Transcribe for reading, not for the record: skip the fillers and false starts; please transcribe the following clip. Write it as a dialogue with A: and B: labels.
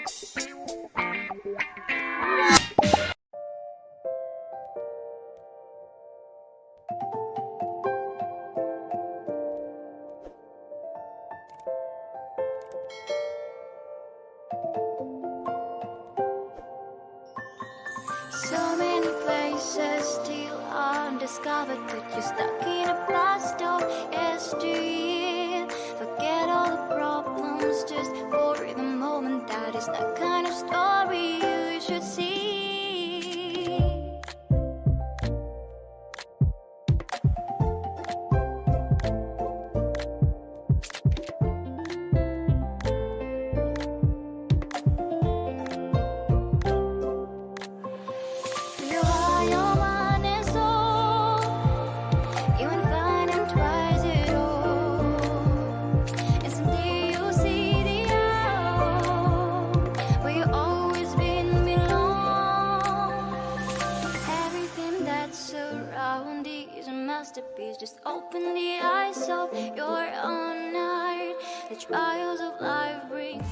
A: So many places still undiscovered, but you're stuck in a blast of yesteryear. Forget all the problems just for the moment. That is the kind of story you should see. Masterpiece, just open the eyes of your own heart. The trials of life bring